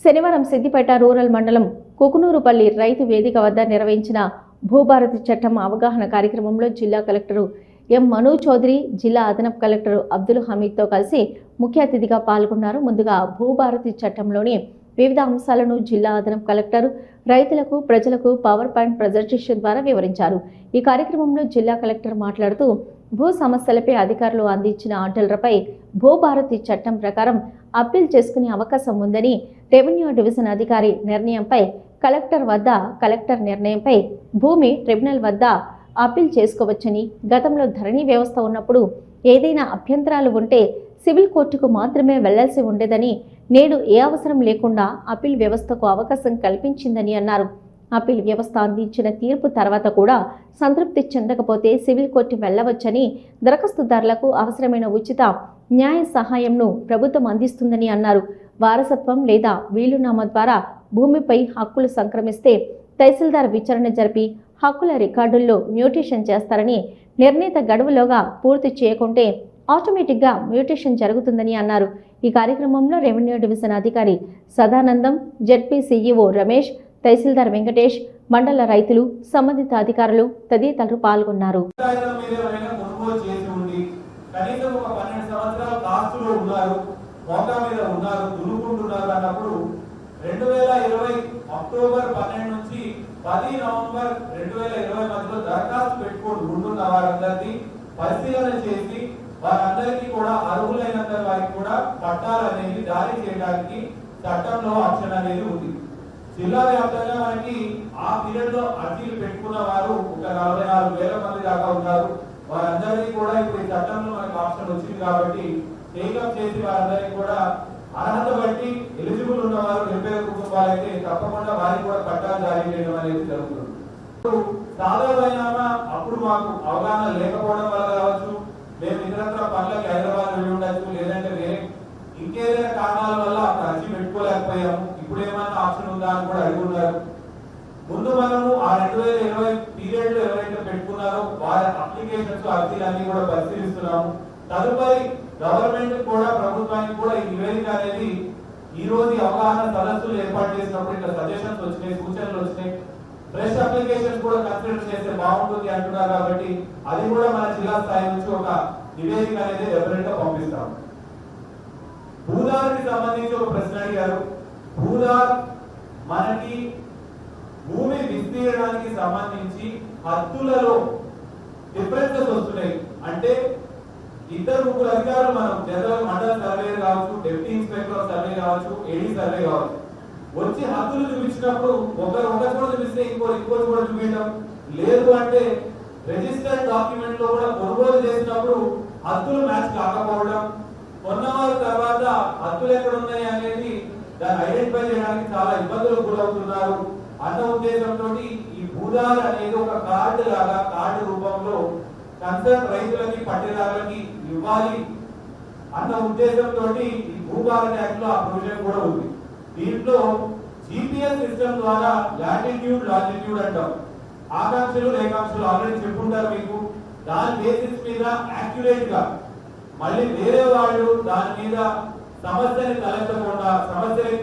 శనివారం సిద్దిపేట రూరల్ మండలం కుకునూరుపల్లి రైతు వేదిక వద్ద నిర్వహించిన భూభారతి చట్టం అవగాహన కార్యక్రమంలో జిల్లా కలెక్టర్ ఎం మను చౌదరి, జిల్లా అదనపు కలెక్టర్ అబ్దుల్ హమీద్తో కలిసి ముఖ్య అతిథిగా పాల్గొన్నారు. ముందుగా భూభారతి చట్టంలోని వివిధ అంశాలను జిల్లా అదనపు కలెక్టర్ రైతులకు, ప్రజలకు పవర్ పాయింట్ ప్రజెంటేషన్ ద్వారా వివరించారు. ఈ కార్యక్రమంలో జిల్లా కలెక్టర్ మాట్లాడుతూ భూ సమస్యలపై అధికారులు అందించిన ఆర్డర్లపై భూభారతి చట్టం ప్రకారం అప్పీల్ చేసుకునే అవకాశం ఉందని, రెవెన్యూ డివిజన్ అధికారి నిర్ణయంపై కలెక్టర్ నిర్ణయంపై భూమి ట్రిబ్యునల్ వద్ద అప్పీల్ చేసుకోవచ్చని, గతంలో ధరణి వ్యవస్థ ఉన్నప్పుడు ఏదైనా అభ్యంతరాలు ఉంటే సివిల్ కోర్టుకు మాత్రమే వెళ్లాల్సి ఉండేదని, నేడు ఏ అవసరం లేకుండా అప్పీల్ వ్యవస్థకు అవకాశం కల్పించిందని అన్నారు. అప్పీల్ వ్యవస్థ అందించిన తీర్పు తర్వాత కూడా సంతృప్తి చెందకపోతే సివిల్ కోర్టు వెళ్లవచ్చని, దరఖాస్తుదారులకు అవసరమైన ఉచిత న్యాయ సహాయంను ప్రభుత్వం అందిస్తుందని అన్నారు. వారసత్వం లేదా వీలునామా ద్వారా భూమిపై హక్కులు సంక్రమిస్తే తహసీల్దార్ విచారణ జరిపి హక్కుల రికార్డుల్లో మ్యూటేషన్ చేస్తారని, నిర్ణీత గడువులోగా పూర్తి చేయకుంటే ఆటోమేటిక్గా మ్యూటేషన్ జరుగుతుందని అన్నారు. ఈ కార్యక్రమంలో రెవెన్యూ డివిజన్ అధికారి సదానందం, జెడ్పీ సీఈఓ రమేష్, తహసీల్దార్ వెంకటేష్, మండల రైతులు, సంబంధిత అధికారులు తదితరులు పాల్గొన్నారు. అక్టోబర్ 12 నుంచి 10 నవంబర్ 2020 మధ్యలో దరఖాస్తు పెట్టుకొని ఉంటున్న వారందరినీ పరిశీలన చేసి వారందరికీ కూడా అర్హులైనంత వారికి కూడా పట్టాలు అనేవి జారీ చేయడానికి చట్టంలో ఆప్షన్ అనేది ఉంది. జిల్లా వ్యాప్తంగా మనకి ఆ పీరియడ్ లో అర్జీలు పెట్టుకున్న వారు ఒక 44,000 మంది దాకా ఉన్నారు. వారందరికీ కూడా ఇప్పుడు ఈ చట్టంలో మనకి ఆప్షన్ వచ్చింది కాబట్టి టేకప్ చేసి వారందరికీ కూడా అర్హత బట్టి ఎలిజిబుల్ ఉన్న వారు నిరుపేద కుటుంబాలైతే తప్పకుండా వారికి కూడా పట్టాలు జారీ చేయడం అనేది జరుగుతుంది. సాధారణ అప్పుడు మాకు అవగాహన లేకపోవడం వల్ల కావచ్చు, మేము ఇతరత్ర పనులకి హైదరాబాద్ వెళ్ళి ఉండొచ్చు, లేదంటే వేరే ఇంకేదైనా కారణాల వల్ల అక్కడ అర్జీ పెట్టుకోలేకపోయాము. ఇప్పుడు ఏమైనా ఆప్షన్ ఉందా అని కూడా అడిగి ఉన్నారు. ముందు మనము ఆ 2020 పీరియడ్ లో ఎవరైతే పెట్టుకున్నారో వారి అప్లికేషన్స్, అర్జీలన్నీ కూడా పరిశీలిస్తున్నాము. తదుపరి గవర్నమెంట్ కూడా, ప్రభుత్వానికి కూడా ఈ నివేదిక అనేది ఈ రోజు అవగాహన సదస్సులు ఏర్పాటు చేసినప్పుడు ఇంకా సజెషన్స్ వచ్చినాయి, సూచనలు వచ్చినాయి. ఫ్రెష్ అప్లికేషన్స్ కూడా కన్సిడర్ చేస్తే బాగుంటుంది అంటున్నారు కాబట్టి అది కూడా మన జిల్లా స్థాయి నుంచి ఒక నివేదిక అనేది డెఫినెట్ గా పంపిస్తాం. భూదార్కి సంబంధించి ఒక ప్రశ్న అడిగారు. భూదార్ మనకి భూమి విస్తీర్ణానికి సంబంధించి హద్దులలో డిఫరెన్సెస్ వస్తున్నాయి. అంటే ఇద్దరు ముగ్గురు అధికారులు మనం జనరల్ మండల సర్వే కావచ్చు, డెప్యూటీ ఇన్స్పెక్టర్ సర్వే కావచ్చు, ఏడీ సర్వే కావచ్చు, వచ్చి హద్దులు చూపించినప్పుడు ఒకరు ఒక చోట చూపిస్తే ఇంకో చోట చూపించడం లేదు. అంటే రిజిస్టర్డ్ డాక్యుమెంట్ లో కూడా కొనుగోలు చేసినప్పుడు హద్దులు మ్యాచ్ కాకపోవడం, కొన్నవారు తర్వాత హద్దులు ఎక్కడ ఉన్నాయి అనేది దాన్ని ఐడెంటిఫై చేయడానికి చాలా ఇబ్బందులు గురవుతున్నారు అన్న ఉద్దేశంతో ఈ భూదార్ అనేది ఒక కార్డు లాగా, కార్డు రూపంలో కన్సర్న్ రైతులకి, పట్టేదారులకి ఇవ్వాలి అన్న ఉద్దేశంతో ఈ భూభారతి యాక్ట్ లో ఆ ప్రొవిజన్ కూడా ఉంది. దీంట్లో జిపిఎస్ సిస్టమ్ ద్వారా లాటిట్యూడ్, లాంజిట్యూడ్ అంటాం, ఆకాంక్షలు, రేఖాంక్షలు ఆల్రెడీ చెప్పుంటారు మీకు. దాని బేసిస్ మీద యాక్యురేట్ గా మళ్ళీ వేరే వాళ్ళు దాని మీద సమస్యని తలెత్తకుండా సమస్యలకు